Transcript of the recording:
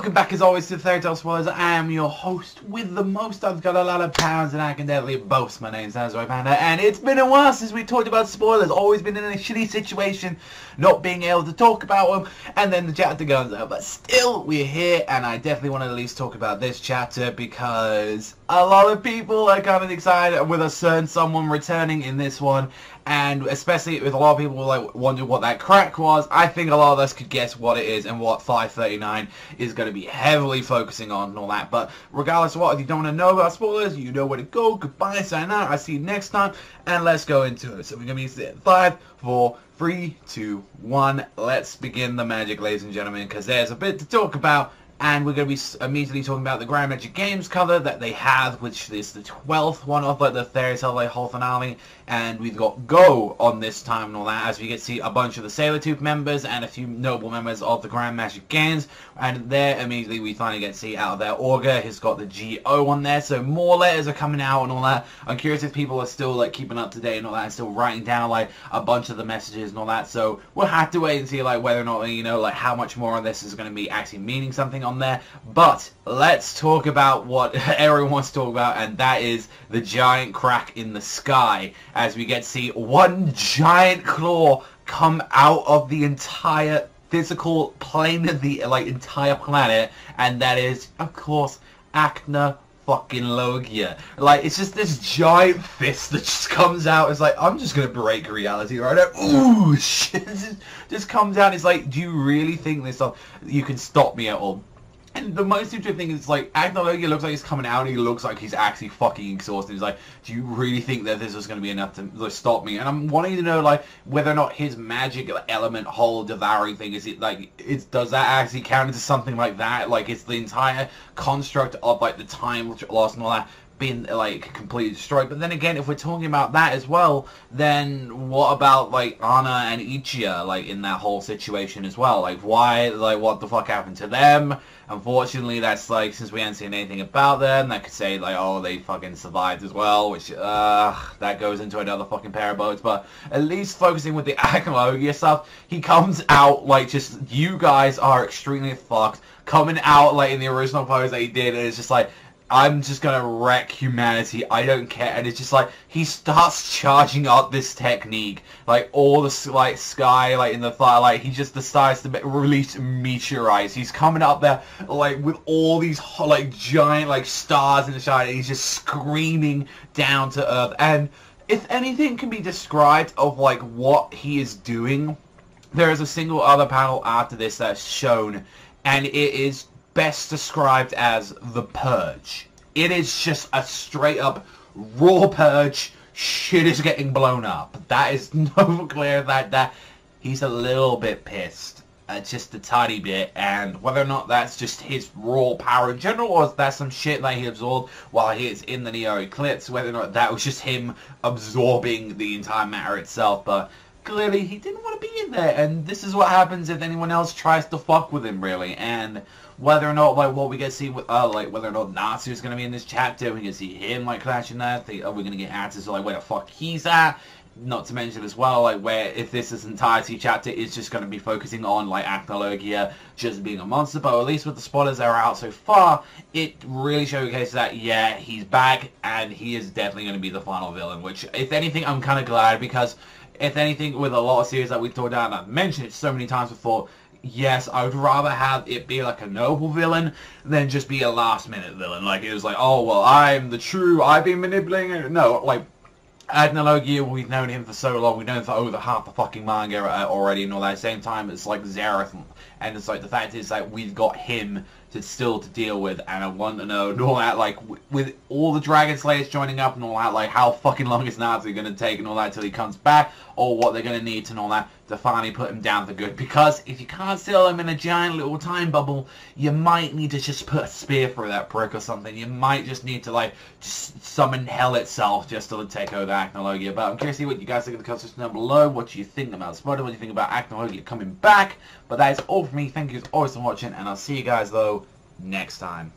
welcome back as always to Fairy Tale Spoilers. I am your host with the most. I've got a lot of pounds and I can definitely boast. My name's Savagezweipanda, and it's been a while since we talked about spoilers. Always been in a shitty situation, not being able to talk about them, and then the chapter goes out. But still, we're here, and I definitely want to at least talk about this chapter because a lot of people are kind of excited with a certain someone returning in this one. And especially with a lot of people like wondering what that crack was, I think a lot of us could guess what it is and what 539 is going to be heavily focusing on and all that. But regardless of what, if you don't want to know about spoilers, you know where to go. Goodbye, sign out. I'll see you next time, and let's go into it. So we're going to be 5, 4, 3, 2, 1. Let's begin the magic, ladies and gentlemen, because there's a bit to talk about. And we're going to be immediately talking about the Grand Magic Games cover that they have, which is the 12th one of like the Fairy Tale like whole finale. And we've got Go on this time and all that, as we get to see a bunch of the Sailor-Tooth members and a few notable members of the Grand Magic Games. And there, immediately, we finally get to see out of their Augur, he's got the G-O on there, so more letters are coming out and all that. I'm curious if people are still like keeping up to date and all that, and still writing down like a bunch of the messages and all that. So we'll have to wait and see like whether or not, you know, like how much more of this is going to be actually meaning something on there. But let's talk about what everyone wants to talk about, and that is the giant crack in the sky, as we get to see one giant claw come out of the entire physical plane of the entire planet, and that is, of course, Acna fucking Logia. Like, it's just this giant fist that just comes out. It's like, I'm just gonna break reality right now. Ooh, shit. Just comes out. It's like, do you really think this you can stop me at all? And the most interesting thing is, like, Acna Logia looks like he's coming out and he looks like he's actually fucking exhausted. He's like, do you really think that this is going to be enough to stop me? And I'm wanting to know, like, whether or not his magic element whole devouring thing, is it, like, does that actually count into something like that? Like, it's the entire construct of, like, the time loss and all that being like completely destroyed. But then again, if we're talking about that as well, then what about like Anna and Ichiya, like in that whole situation as well? Like, why, like, what the fuck happened to them? Unfortunately, that's like, since we haven't seen anything about them, that could say like, oh, they fucking survived as well, which that goes into another fucking pair of boats. But at least focusing with the Acna Logia stuff, he comes out like, just, you guys are extremely fucked, coming out like in the original pose that he did, and it's just like, I'm just gonna wreck humanity, I don't care. And it's just like, he starts charging up this technique, like all the like sky, like in the fire, like he just decides to release meteorites. He's coming up there like with all these like giant like stars in the sky, and he's just screaming down to earth. And if anything can be described of like what he is doing, there is a single other panel after this that's shown, and it is best described as the purge. It is just a straight up raw purge. Shit is getting blown up. That is no clear that he's a little bit pissed, just a tiny bit, and whether or not that's just his raw power in general, or if that's some shit that he absorbed while he is in the Neo Eclipse, whether or not that was just him absorbing the entire matter itself. But clearly he didn't want to be in there, and this is what happens if anyone else tries to fuck with him, really. And whether or not, like, what we get to see with, like, whether or not Natsu is going to be in this chapter, we can see him, like, clashing that, are we going to get answers to, like, where the fuck he's at? Not to mention as well, like, where, if this entirety chapter is just going to be focusing on, like, Acna Logia just being a monster. But at least with the spoilers that are out so far, it really showcases that, yeah, he's back, and he is definitely going to be the final villain, which, if anything, I'm kind of glad, because if anything, with a lot of series that we've talked about, and I've mentioned it so many times before, yes, I would rather have it be like a noble villain than just be a last-minute villain. Like, it was like, oh, well, I've been manipulating it. No, like, Acna Logia, we've known him for so long, we've known him for over half the fucking manga already and all that. At the same time, it's like Xerath, and it's like, the fact is that we've got him to deal with, and I want to know and all that, like, with all the Dragon Slayers joining up and all that, like, how fucking long is Natsu going to take and all that till he comes back, or what they're going to need and all that to finally put him down for good. Because if you can't seal him in a giant little time bubble, you might need to just put a spear through that brick or something. You might just need to, like, just summon hell itself just to take over Acna Logia. But I'm curious to see what you guys think in the comments section down below. What do you think about Spider? What do you think about Acna Logia coming back? But that is all from me. Thank you as always for watching, and I'll see you guys, though, next time.